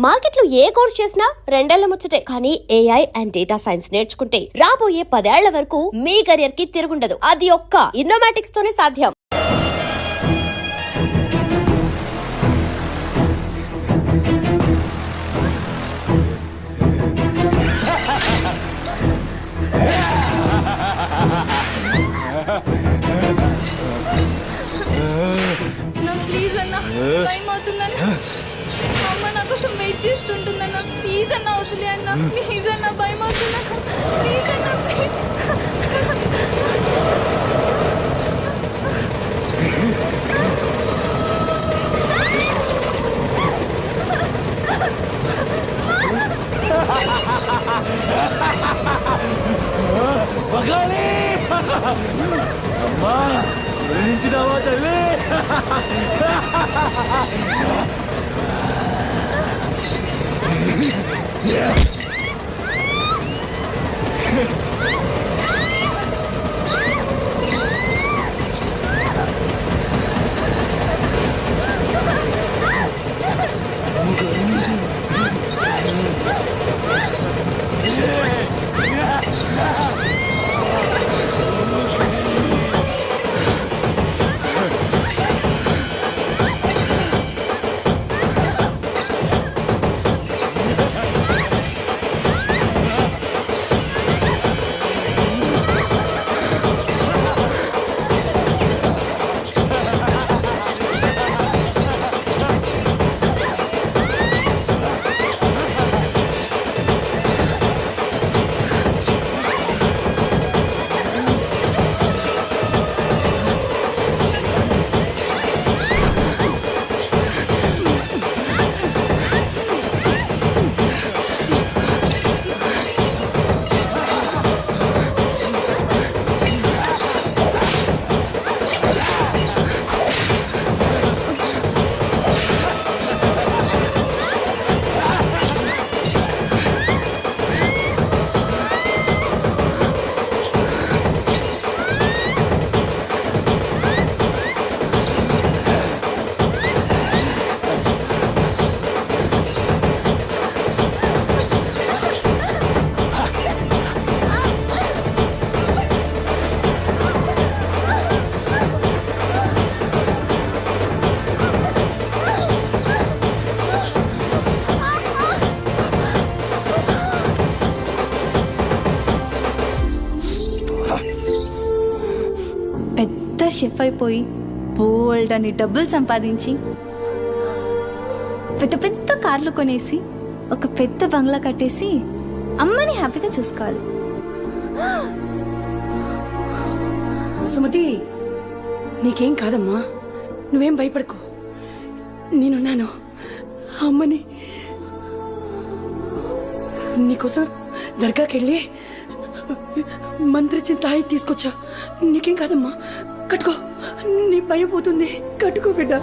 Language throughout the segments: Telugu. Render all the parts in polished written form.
మార్కెట్లో ఏ కోర్స్ చేసినా రెండేళ్ల ముచ్చటే. కానీ ఏఐ అండ్ డేటా సైన్స్ నేర్చుకుంటే రాబోయే 10 ఏళ్ల వరకు మీ కెరియర్ కి తిరుగుండదు. అది ఒక్క ఇన్నోమాటిక్స్ తోనే సాధ్యం. ప్లీజ్ అన్న, టైం అవుతుందన్న. అమ్మ నా కోసం వెయిట్ చేస్తుంటుందన్న. ప్లీజ్ అన్న, అవుతుంది అన్న. ప్లీజ్ అన్న, భయం అవుతుందన్న. ప్లీజ్ అన్న, ప్లీజ్. అమ్మా గురించినావా తల్లి? షెఫ్ అయిపోయి బోల్డ్ అని డబ్బులు సంపాదించి పెద్ద పెద్ద కార్లు కొనేసి ఒక పెద్ద బంగ్లా కట్టేసి అమ్మని హ్యాపీగా చూసుకోవాలి. సుమతి, నీకేం కాదమ్మా, నువ్వేం భయపడకు, నేనున్నాను. అమ్మని నీకోసం దర్గాకెళ్ళి మంత్రిచ్చిన తాయి తీసుకొచ్చా. నీకేం కాదమ్మా, కట్టుకో, నీ భయం పోతుంది. కట్టుకో బిడ్డ.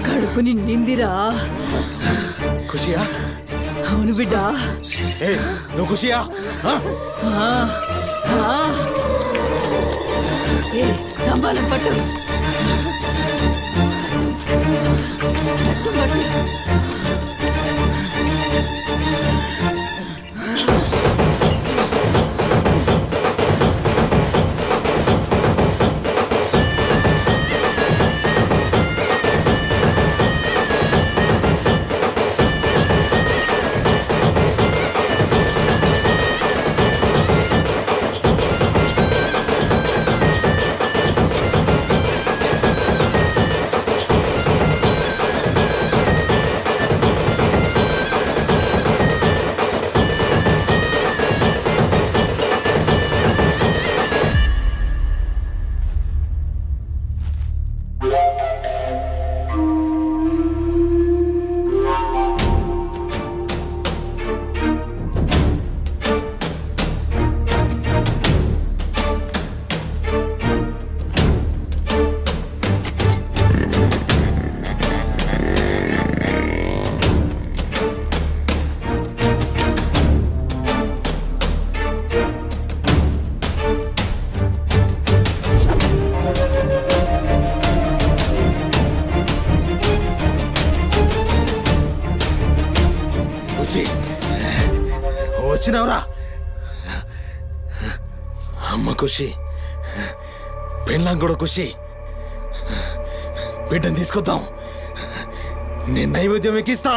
కడుపు నిందిరా. ఖుషియా? అవును బిడ్డ. నువ్వు ఖుషియా? తంబాలం పట్టు. వచ్చినావురా అమ్మ ఖుషి, పెళ్ళాం కూడా ఖుషి. బిడ్డను తీసుకొద్దాం, నేను నైవేద్యం ఎక్కిస్తా.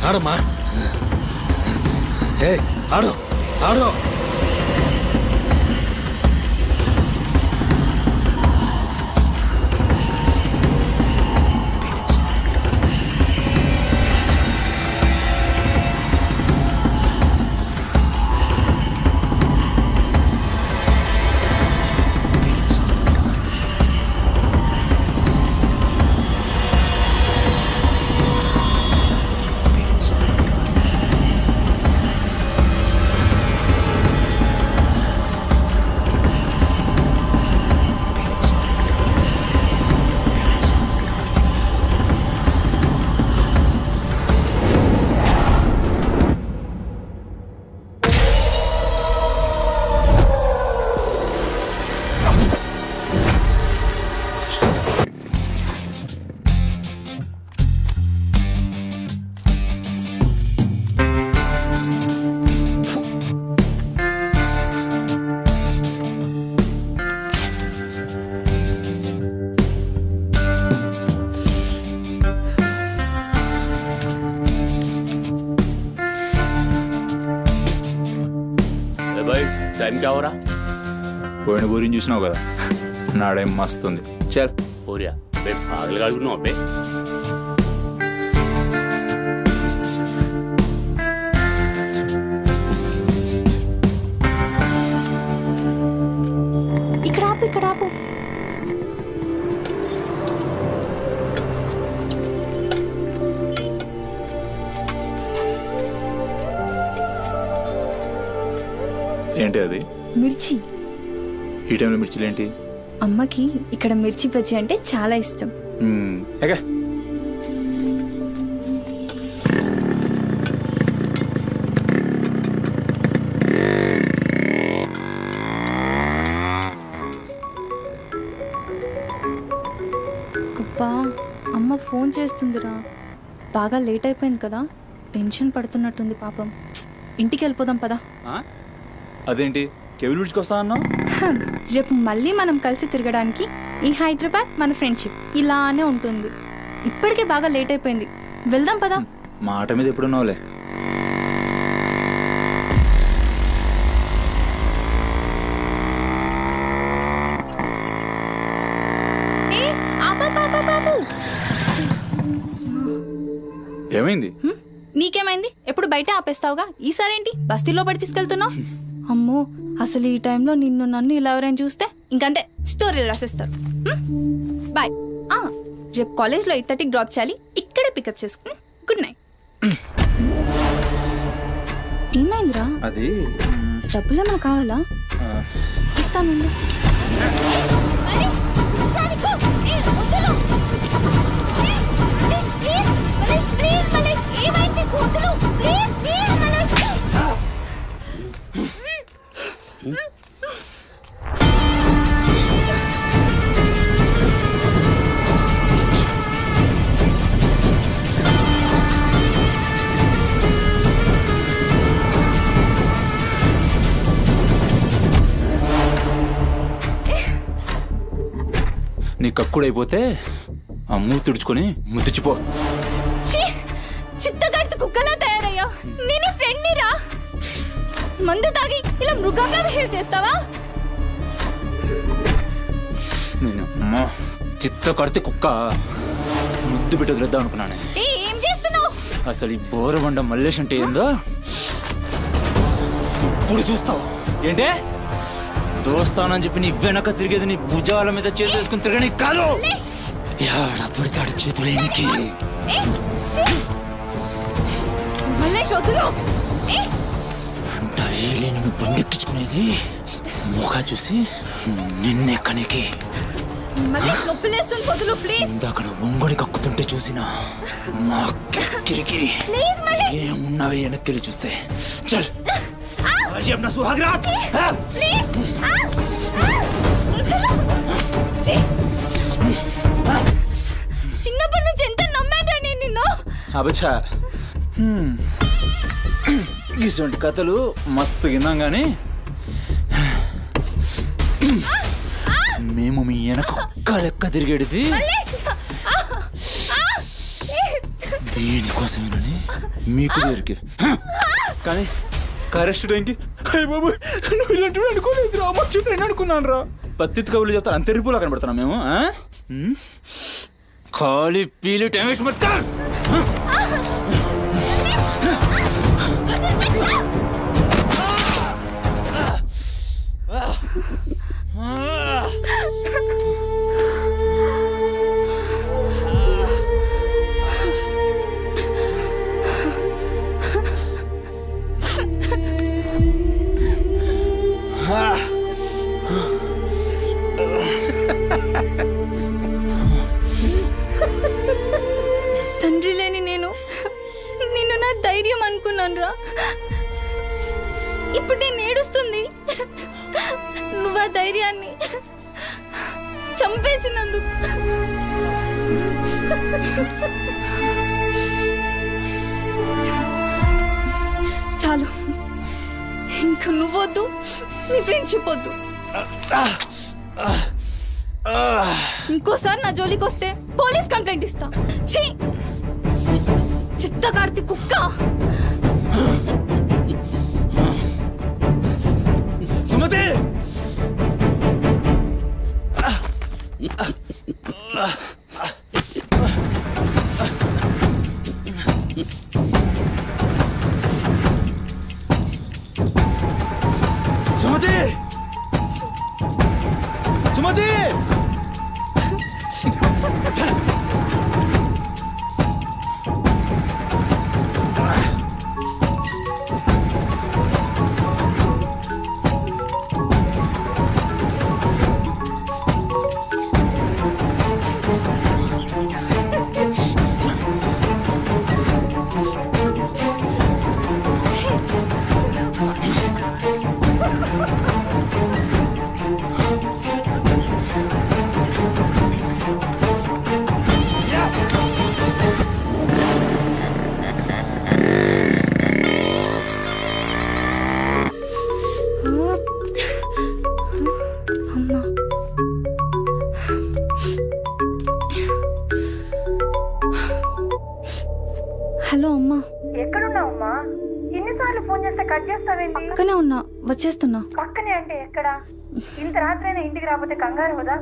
ఆడమ్మా, ఏ ఆడు ఆడు. टाइम क्या हो रहा? పోయిన బోరిని చూసినావు కదా, నాడేం మస్తుంది. చల్ हो रहा बे पागल गाड़ी नो बे. ఇక్కడ ఆపు, ఇక్కడ ఆపు. ఏంటి అది? మిర్చి. ఈ టైంలో మిర్చిలు ఏంటి? అమ్మకి ఇక్కడ మిర్చి బజ్జీ అంటే చాలా ఇష్టం. ఎగా అబ్బా, అమ్మ ఫోన్ చేస్తుందిరా. బాగా లేట్ అయిపోయింది కదా, టెన్షన్ పడుతున్నట్టుంది పాపం. ఇంటికి వెళ్ళిపోదాం పదా. అదేంటి కేబుల్ బ్రిడ్జ్కి వస్తా అన్నావు? రేపు మళ్ళీ మనం కలిసి తిరగడానికి ఈ హైదరాబాద్ మన ఫ్రెండ్షిప్ ఇలానే ఉంటుంది. ఇప్పటికే బాగా లేట్ అయిపోయింది, వెళ్దాం పదా. మాట మీద ఎప్పుడున్నావులే. ఏమైంది? నీకేమైంది? ఎప్పుడు బయట ఆపేస్తావుగా, ఈసారేంటి బస్తీలో పడి తీసుకెళ్తున్నావు? అమ్మో, అసలు ఈ టైంలో నిన్ను నన్ను ఇలా ఎవరైనా చూస్తే ఇంకంతే, స్టోరీలు రాసేస్తారు. బాయ్. రేపు కాలేజ్లో 8:30కి డ్రాప్ చేయాలి, ఇక్కడే పికప్ చేసుకుని. Good night. ఏమైందిరా? అది డబ్బులు ఏమైనా కావాలా? ఇస్తాను. కక్కుడైపోతే ఆ మూతి తుడుచుకొని ముద్దుచిపో. ఛీ! చిత్తగాడితో కుక్కలా తయారయ్యా. నేనే ఫ్రెండ్ని రా. మందు తాగి ఇలా మృగంగా బిహేవ్ చేస్తావా? నేను అమ్మా చిత్త కడితే కుక్క ముద్దు బిడ్డ వదిలేద్దాం అనుకున్నాను. ఏం చేస్తున్నావు? అసలు ఈ బోరబండ మల్లేష్ అంటే ఏందో ఇప్పుడు చూస్తావు. ఏంటే దోస్తానని చెప్పి నీ వెనక తిరిగేది నీ భుజాల మీద చేతులు వేసుకుని తిరగని కాదు. పడితాడు చేతులు ఎనికి. మల్లేష్ వదులు. డైలీ నిన్ను బండెక్కించుకునేది ముఖా చూసి నిన్నెక్కనికి. మల్లేష్ నొప్పి లేస్తుంది, వదులు ప్లీజ్. ఇందాక ఒంగొడి కక్కుతుంటే చూసిన మా కిరికిరి ప్లీజ్ మల్లేష్. ఏమున్నావే వెనక్కి చూస్తే చల్ अपना सुहाग रात ప్లీజ్. చిన్నప్పటి నుంచి ఎంత నమ్మానురా నేను నిన్ను. అబచ్చా ఇటువంటి కథలు మస్తు విన్నాం కానీ మేము మీ వెనక ఒక్క లెక్క తిరిగేది దీనికోసమేనని మీకు దగ్గరికి. కానీ కరెస్ట్ టైంకి అయ్య బాబు నువ్వు ఇలాంటి అనుకోలేదు రా, నేను అనుకున్నాను రా. పత్తిత్ కబుర్లు చెప్తాను అంత రిపోలా కనబడుతున్నాం మేము. ఖాళీ పీలి టైం వేస్ట్ మత్ కర్. తండ్రి లేని నేను నిన్ను నా ధైర్యం అనుకున్నాను రా. ఇప్పుడు నేను ఏడుస్తుంది నువ్వు ఆ ధైర్యాన్ని చంపేసినందుకు. చాలు, ఇంకా నువ్వొద్దు, నీ ఫ్రెండ్షిప్ వద్దు. ఇంకోసారి నా జోలికి వస్తే పోలీస్ కంప్లైంట్ ఇస్తా. ఛీ, చిత్తకార్తి కుక్క. సుమతి సుమతి సుమతి అమ్మా, హలో అమ్మా. ఎక్కడున్నావమ్మా? ఎన్నిసార్లు ఫోన్ చేస్తే కట్ చేస్తావేంటి? పక్కనే ఉన్నా, వచ్చేస్తున్నా. పక్కనే అంటే ఎక్కడ? ఇంత రాత్రైనా ఇంటికి రాకపోతే కంగారు కదా?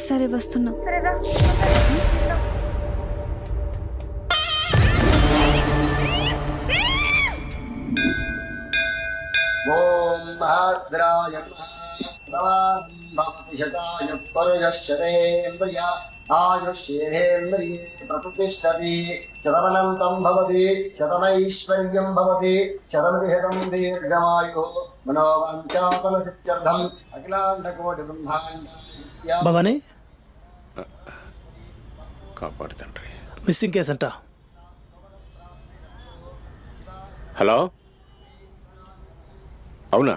సరే వస్తున్నా. సరేదా? ఓం భద్రాయ భవతి శతాయ పరుయశ్చరేంద్రియ ఆయుష్యేంద్రియే ప్రతిష్టతి శతమనంతం భవతి శతమైశ్వర్యం భవతి శతమృహతం దీర్ఘమాయు మనోవాంఛాఫల సిద్ధ్యర్థం అఖిలాండకోటి బ్రహ్మాండ భవానీ కాపాడు తండ్రి. మిస్సింగ్ కేస్ అంట. హలో, అవునా?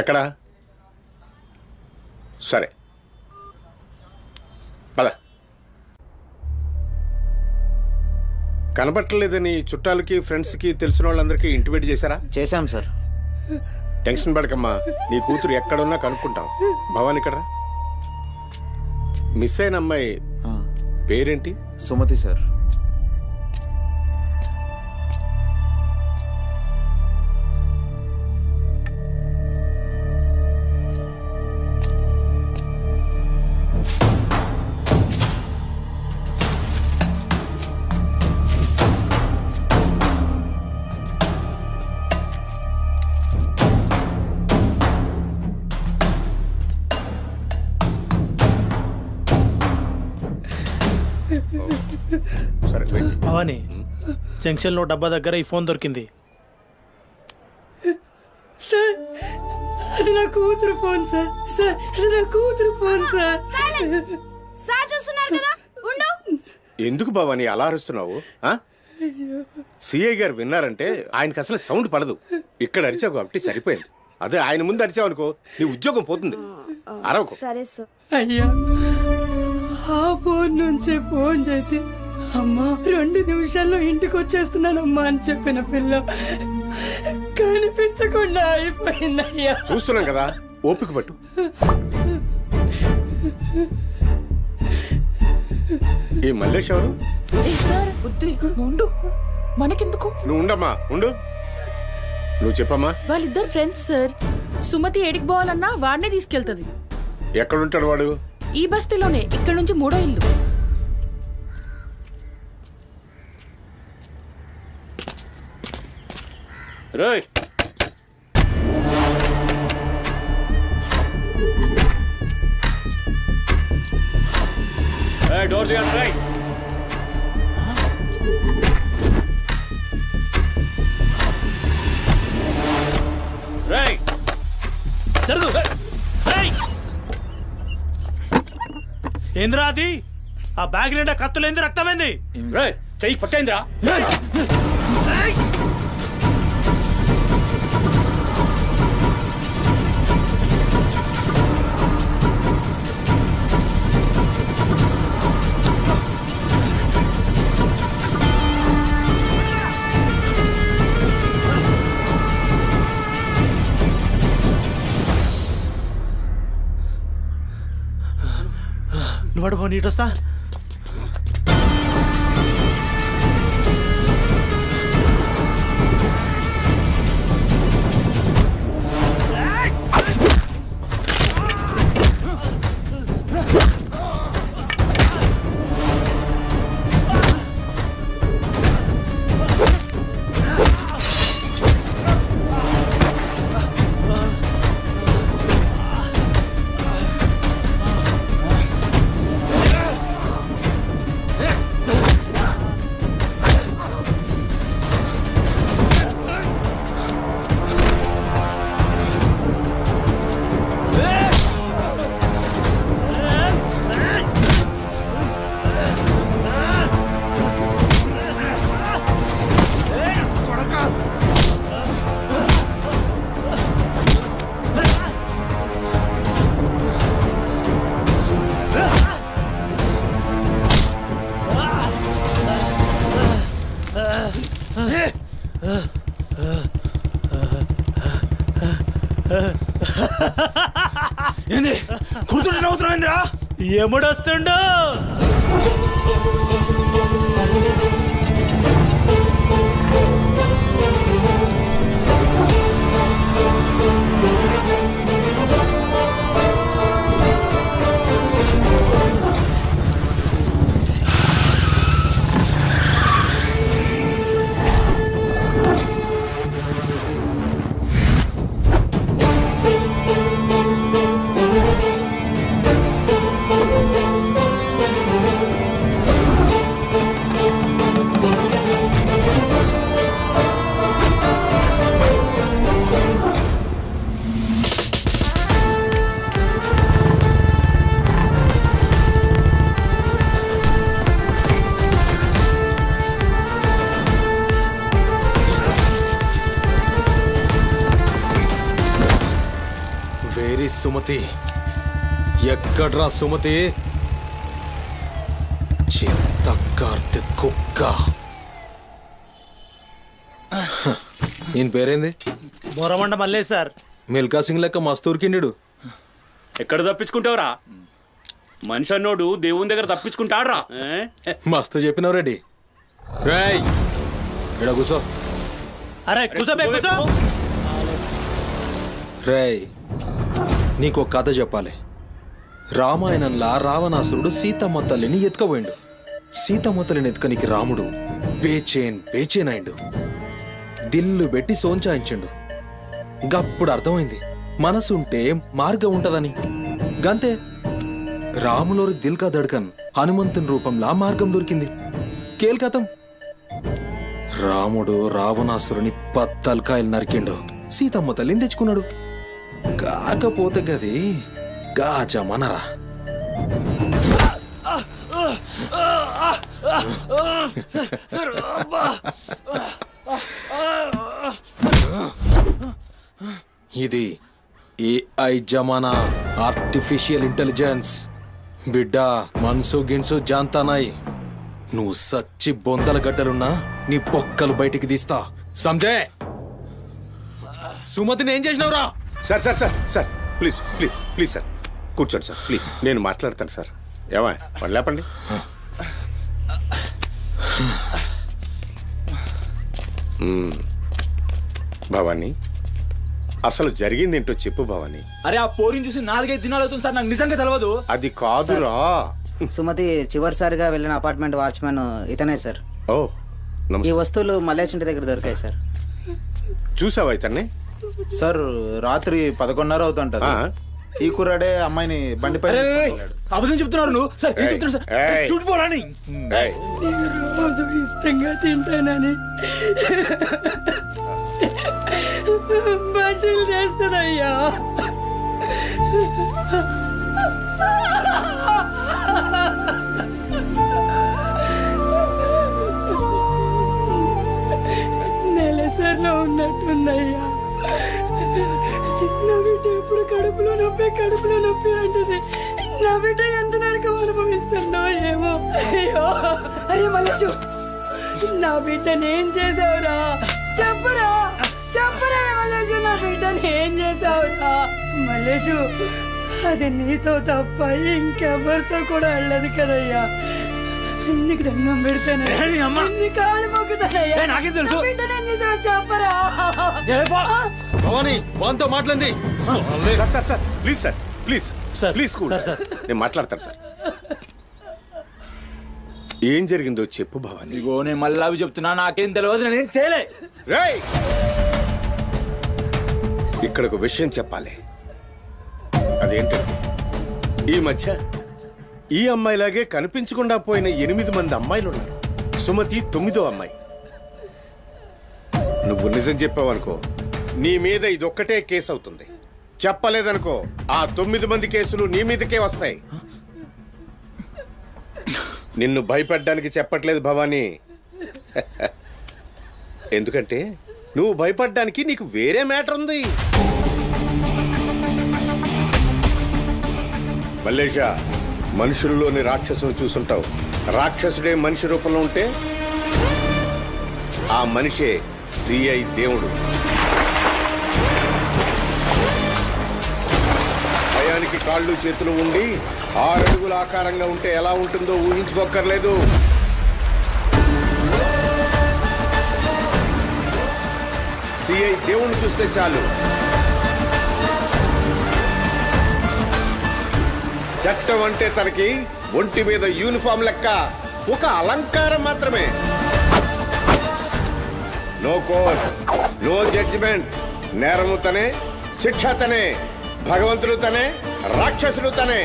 ఎక్కడా? సరే పద. కనబట్టలేదని చుట్టాలకి ఫ్రెండ్స్కి తెలిసిన వాళ్ళందరికీ ఇంటిమేట్ చేశారా? చేశాం సార్. టెన్షన్ పడకమ్మా, నీ కూతురు ఎక్కడున్నా కనుక్కుంటాం. భవాని ఇక్కడ మిస్ అయిన అమ్మాయి పేరేంటి? సుమతి సార్. సరే వెయిట్. భవానీ, జంక్షన్లో డబ్బా దగ్గర ఈ ఫోన్ దొరికింది. సార్ అది నా కూతురు ఫోన్ సార్. సార్ అది నా కూతురు ఫోన్ సార్. సార్ చూస్తున్నారు కదా, ఉండు. ఎందుకు బావని అలా అరుస్తున్నావు? సిఐ గారు విన్నారంటే ఆయనకి అసలు సౌండ్ పడదు. ఇక్కడ అరిచావు కాబట్టి సరిపోయింది. అదే ఆయన ముందు అరిచావు అనుకో నీ ఉద్యోగం పోతుంది. అరవకు. సరే సార్. అయ్యా ఆ ఫోన్ నుంచే ఫోన్ చేసి అమ్మా 2 నిమిషాల్లో ఇంటికి వచ్చేస్తున్నానమ్మా అని చెప్పిన పిల్ల కనిపించకుండా అయిపోయిందయ్యా. చూస్తున్నాం కదా, ఓపిక పట్టు. ఈ మల్లేష్ ఎవరు? సార్ వద్దు, ఉండు, మనకెందుకు? నువ్వు ఉండమ్మా, ఉండు. నువ్వు చెప్పమ్మా. వాళ్ళిద్దరు ఫ్రెండ్స్ సార్. సుమతి ఏడికి పోవాలన్నా వాడినే తీసుకెళ్తుంది. ఎక్కడుంటాడు వాడు? ఈ బస్తీలోనే, ఇక్కడ నుంచి 3వ ఇల్లు. డోర్ తీయండి. రైట్. రైట్. జరుగు. ఏంద్రా అది? ఆ బ్యాగ్ నిండా కత్తులేంది, రక్తమైంది? చెయ్యి పట్టేంద్రా. నువ్వు పో, నీటొస్తా. ఏంది కూతురు నవ్వుతున్నాయిందిరా? ఎముడొస్తుండు? వేరి సుమతి, ఎక్కడ్రా సుమతి? చింత కార్తె కుక్క. ఈయన పేరేంది? బొరమండ మల్లేష్ సార్. మిల్కా సింగ్ లెక్క మస్తూర్కిండు. ఎక్కడ తప్పించుకుంటావురా? మనిషి అన్నోడు దేవుని దగ్గర తప్పించుకుంటాడ్రా మస్తు చెప్పినావు రెడ్డి రేయ్ ఇక్కడ కూసో అరే కూసోబే కూసో. రేయ్ నీకు ఒక కథ చెప్పాలి. రామాయణంలా రావణాసురుడు సీతమ్మ తల్లిని ఎత్తుకపోయిండు. సీతమ్మ తల్లిని ఎత్తుకనికి రాముడు బేచేన్ అయిండు. దిల్లు పెట్టి సోంచాయించిండు. గప్పుడు అర్థమైంది మనసుంటే మార్గం ఉంటదని. గంతే రాములోరి దిల్ కా దడ్కన్ హనుమంతుని రూపంలా మార్గం దొరికింది. కేల్కతం రాముడు రావణాసురుని పత్తల్కాయలు నరికిండు. సీతమ్మ తల్లిని తెచ్చుకున్నాడు. కాకపోతే గది గాజమనరా. ఇది ఏఐ జమానా, ఆర్టిఫిషియల్ ఇంటెలిజెన్స్. బిడ్డ మనసు గిన్సు జాంతానాయి. నువ్వు సచ్చి బొందల గడ్డలున్నా నీ పొక్కలు బయటికి తీస్తా. సంజయ్ సుమతిని ఏం చేసినావురా? Sir sir sir sir please please please sir కూర్చోండి సార్ ప్లీజ్. నేను మాట్లాడతాను సార్. ఏమా మరి లేపండి. భవానీ అసలు జరిగింది ఏంటో చెప్పు భవానీ. అరే ఆ పోరిని చూసి 4-5 దినాలు అవుతుంది సార్, నాకు నిజంగా తెలియదు. అది కాదురా. సుమతి చివరిసారిగా వెళ్ళిన అపార్ట్మెంట్ వాచ్మెన్ ఇతనే సార్. ఓ ఈ నమస్తే. వస్తువులు మల్లేష్ ఇంటి దగ్గర దొరికాయి సార్. చూసావా ఇతన్ని? సార్ రాత్రి 11:30 అవుతుంటది. ఆ. ఈ కుర్రాడే అమ్మాయిని బండిపై అబద్ధం చెప్తున్నారు నువ్వు. సార్ ఏం చెప్తున్నారు సార్? ఏయ్. చూడిపోవాలని ఏయ్, రోజు ఇష్టంగా తింటానని బజ్జీలు చేస్తుందయ్యా. నెలసరిలో ఉన్నట్టుందయ్యా. నా బిడ్డ ఎప్పుడు కడుపులో నొప్పి అంటది. నా బిడ్డ ఎంత నరకం అనుభవిస్తుందో ఏమో. అయ్యో అరే మల్లేషు, నా బిడ్డని ఏం చేసావురా? చెప్పరా మల్లేషు, నా బిడ్డని ఏం చేసావురా? మల్లేషు, అది నీతో తప్ప ఇంకెవరితో కూడా వెళ్ళదు కదయ్యా. నీకు దండం పెడతాను, నీ కాళ్ళు మొక్కుతానయ్యా. నాకేం తెలుసు? నా బిడ్డని ఏం చేసావు చెప్పరా? భవానీ వాంతో మాట్లాడింది. Sir sir sir please sir please sir, please cool. Sir. నేను మాట్లాడతాను సార్. ఏం జరిగిందో చెప్పు భవానీ. ఇగో నేను మళ్ళీ అవి చెప్తున్నా, నాకేం తెలియదు, నేనేం చేయలే. రేయ్ ఇక్కడ ఒక విషయం చెప్పాలి. అదేంటంటే ఈ మధ్య ఈ అమ్మాయిలాగే కనిపించకుండా పోయిన 8 మంది అమ్మాయిలు ఉన్నారు. సుమతి 9వ అమ్మాయి. నువ్వు నిజం చెప్పావనుకో నీ మీద ఇదొక్కటే కేసు అవుతుంది. చెప్పలేదనుకో ఆ 9 మంది కేసులు నీ మీదకే వస్తాయి. నిన్ను భయపడ్డానికి చెప్పట్లేదు భవానీ. ఎందుకంటే నువ్వు భయపడ్డానికి నీకు వేరే మ్యాటర్ ఉంది. మల్లేషా, మనుషుల్లోని రాక్షసుని చూసుంటావు. రాక్షసుడే మనిషి రూపంలో ఉంటే ఆ మనిషే సిఐ దేవుడు. భయానికి కాళ్ళు చేతులు ఉండి 6 అడుగుల ఆకారంగా ఉంటే ఎలా ఉంటుందో ఊహించుకోక్కర్లేదు. సిఐ దేవుణ్ణి చూస్తే చాలు చట్టం అంటే తనకి ఒంటి మీద యూనిఫామ్ లెక్క ఒక అలంకారం మాత్రమే. No court, no judgement. నేరము తనే, శిక్ష తనే, భగవంతుడు తనే, రాక్షసుడు తనే.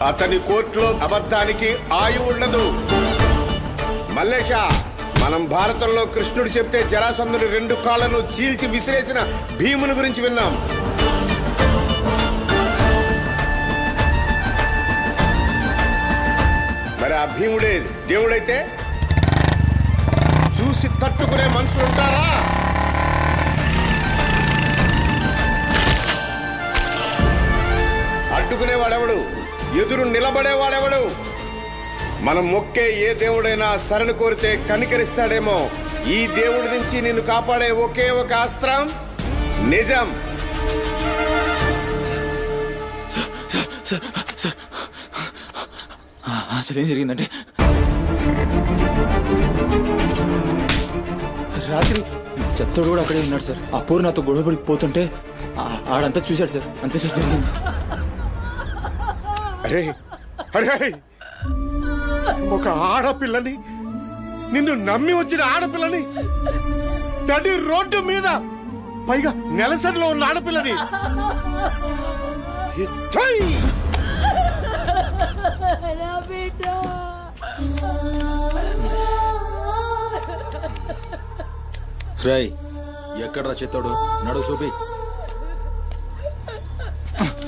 అతని కోర్టులో అబద్ధానికి ఆయువు ఉండదు. మల్లేష, మనం భారతంలో కృష్ణుడు చెప్తే జరాసంధుడి 2 కాళ్లను చీల్చి విసిరేసిన భీముని గురించి విన్నాం. మరి ఆ భీముడే దేవుడైతే చూసి తట్టుకునే మనుషులు ఉంటారా? అడ్డుకునేవాడెవడు? ఎదురు నిలబడేవాడెవడు? మనం మొక్కే ఏ దేవుడైనా శరణు కోరితే కనికరిస్తాడేమో. ఈ దేవుడి నుంచి నిన్ను కాపాడే ఒకే ఒక అస్త్రం నిజం. అసలు ఏం జరిగిందంటే రాత్రి చెత్తోడు కూడా అక్కడే ఉన్నాడు సార్. ఆ పూర్ నాతో గొడవపడి పోతుంటే ఆడంతా చూశాడు సార్. అంతే సార్ జరిగింది. అరే అరే, ఒక ఆడపిల్లని, నిన్ను నమ్మి వచ్చిన ఆడపిల్లని నడి రోడ్డు మీద, పైగా నెలసరిలో ఉన్న ఆడపిల్లని ఛై! నా బిడ్డ రై ఎక్కడ్రా చెత్తోడు? నడు చూపి.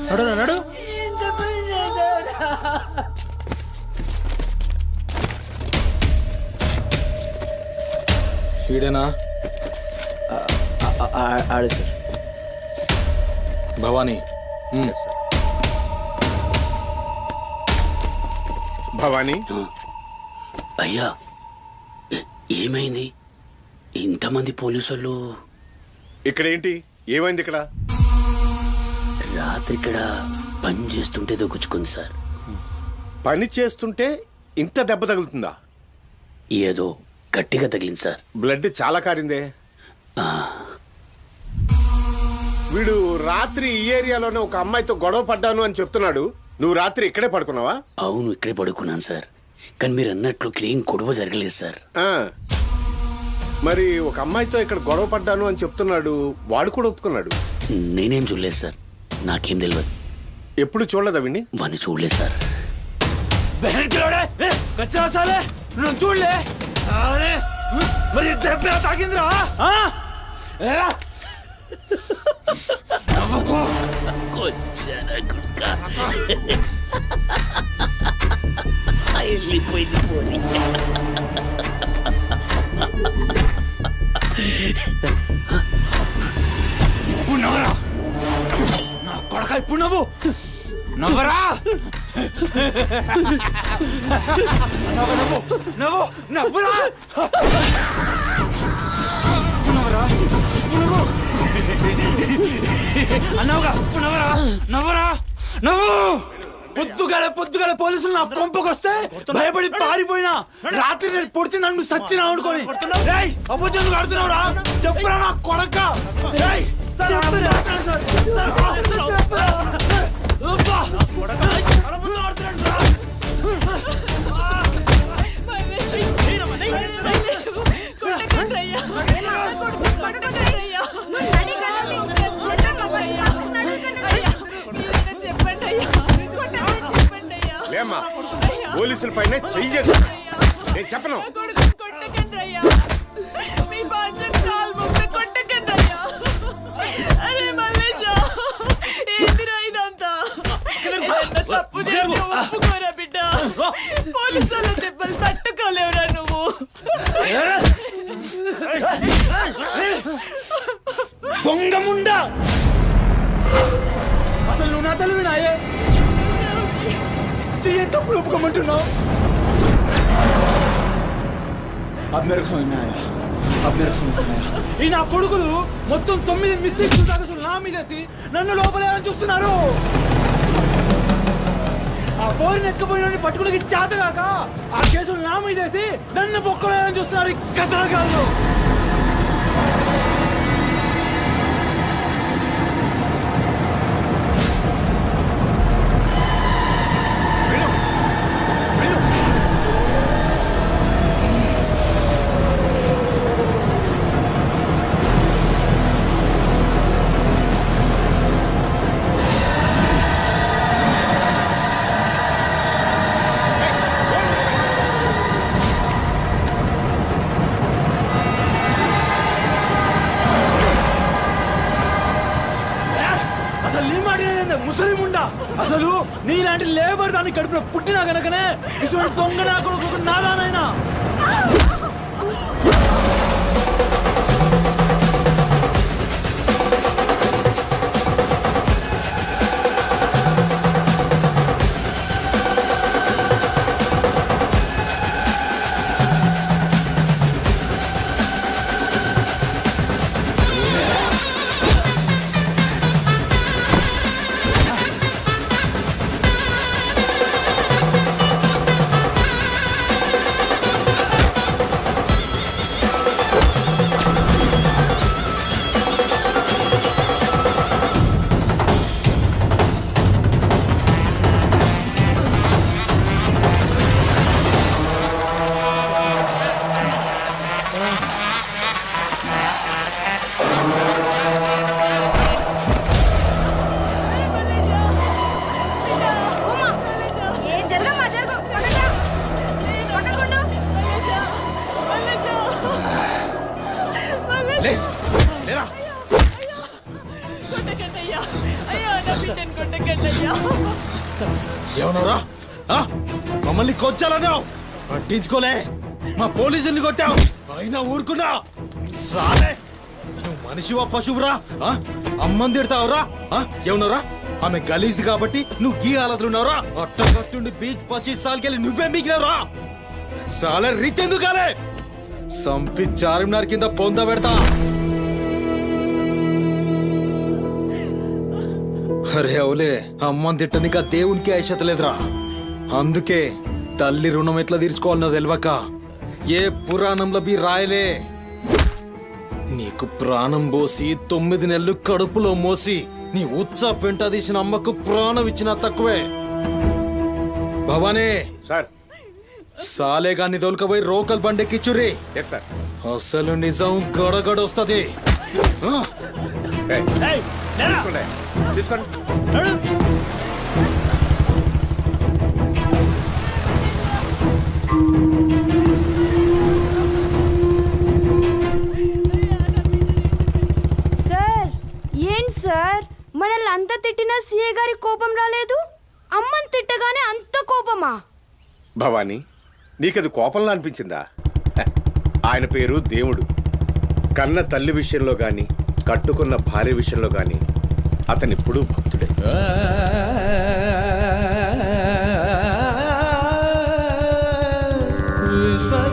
నడు నడు. ఎంత పని చేసావురా? వీడేనా? ఆడే సార్. భవానీ. భవానీ, అయ్యా ఏమైంది? ఇంతమంది పోలీసులు ఇక్కడ ఏంటి? ఏమైంది ఇక్కడ? రాత్రి ఇక్కడ పని చేస్తుంటే దొక్కుచుకుంది సార్. పని చేస్తుంటే ఇంత దెబ్బ తగులుతుందా? ఏదో గట్టిగా తగిలింది సార్. బ్లడ్ చాలా కారిందే. వీడు రాత్రి ఈ ఏరియాలోనే ఒక అమ్మాయితో గొడవ పడ్డాను అని చెప్తున్నాడు. నువ్వు రాత్రి ఇక్కడే పడుకున్నావా? అవును, ఇక్కడే పడుకున్నాను సార్. కానీ మీరు అన్నట్లు ఇక్కడ ఏం గొడవ జరగలేదు సార్. ఆ, మరి ఒక అమ్మాయితో ఇక్కడ గొడవ పడ్డాను అని చెప్తున్నాడు. వాడు కూడా ఒప్పుకున్నాడు. నేనేం చూడలేదు సార్. నాకేం తెలియదు. ఎప్పుడు చూడలేదా విని? వాడిని చూడలేదు సార్. చూడలే మరి దెబ్బ తాకిందిరా? వెళ్ళిపోయింది పోనీ. ఇప్పుడు నవ్వరా నా కొడక? ఇప్పుడు నవ్వు నవ్వరా? నవ్వు నవ్వు నవ్వు నవ్వురా! నవ్వరా? నవ్వు అన్నావుగా. ఇప్పుడు నవ్వరా? నవ్వరా? నవ్వు! పొద్దుగాల పోలీసులు నా కొంపకొస్తే భయపడి పారిపోయినా, రాత్రి నేను పొడిచి నన్ను సచ్చినా అనుకోని అబద్ధం ఆడుతున్నావురా? చెప్పురా నా కొడక! లేమ్మా, పోలీసుల పైన చెయ్యి చేస్తా. నేను చెప్పను. తప్పు చేసి ఒప్పుకోరా బిడ్డ. పోలీసుల దెబ్బలు తట్టుకోలేవురా నువ్వు. దొంగ ముండా! అసలు నువ్వు నా తల్లివి నాయే? చెయ్యి తప్పులు ఒప్పుకోమంటున్నావు? अब मेरे को समझ में आया. ఈ నా కొడుకులు మొత్తం 9 మిస్టేక్స్ దాకా నా మీదేసి నన్ను లోపలేయాలని చూస్తున్నారు. ఆ పోరిని ఎత్తుకుపోయిన పట్టుకుని చేతగాక ఆ కేసులు నా మీదేసి నన్ను పొక్కలేయాలని చూస్తున్నారు ఈ కసరగాళ్ళు. అసలు నీలాంటి లేబర్ దాన్ని కడుపులో పుట్టినా గనకనే ఇటువంటి దొంగ నా కొడుకు నాదానైనా. ఉన్నారా మమ్మల్ని కొచ్చాలన్నావు పట్టించుకోలే మా పోలీసుల్ని కొట్టావు అయినా ఊరుకున్నా సాలే నువ్వు మనిషివా పశువురా అమ్మని తిడతావురా ఏమన్నారా ఆమె గలీజ్ది కాబట్టి నువ్వు గీ హాలతులు ఉన్నావురా అట్టగట్టుండి బీచ్ 25 సార్కెళ్ళి నువ్వే మిగిలినవురా సాలే రిచ్ ఎందుకు కాలే సంపి చార్మినార్ కింద పొంద పెడతా అరే అవులే అమ్మని తిట్టనిక దేవునికి ఐషత లేదురా అందుకే తల్లి రుణం ఎట్లా తీర్చుకోవాలనో తెలియక ఏ పురాణంలో బి రాయలే నీకు ప్రాణం పోసి 9 నెలలు కడుపులో మోసి నీ ఉచ్చ పెంట తీసిన అమ్మకు ప్రాణం ఇచ్చినా తక్కువే భవానీ సార్ సాలే గాన్ని దొలకపోయి రోకల్ బండెక్కిచ్చుర్రి ఎస్ సార్ అసలు నిజం గడగడొస్తది తీసుకోండి తీసుకోండి సార్ ఏంటి సార్ మనల్ని అంత తిట్టినా సీఏ గారి కోపం రాలేదు అమ్మని తిట్టగానే అంత కోపమా భవానీ నీకది కోపంలా అనిపించిందా ఆయన పేరు దేవుడు కన్న తల్లి విషయంలో గాని కట్టుకున్న భార్య విషయంలో గాని అతనిప్పుడు భక్తుడే ఈశ్వర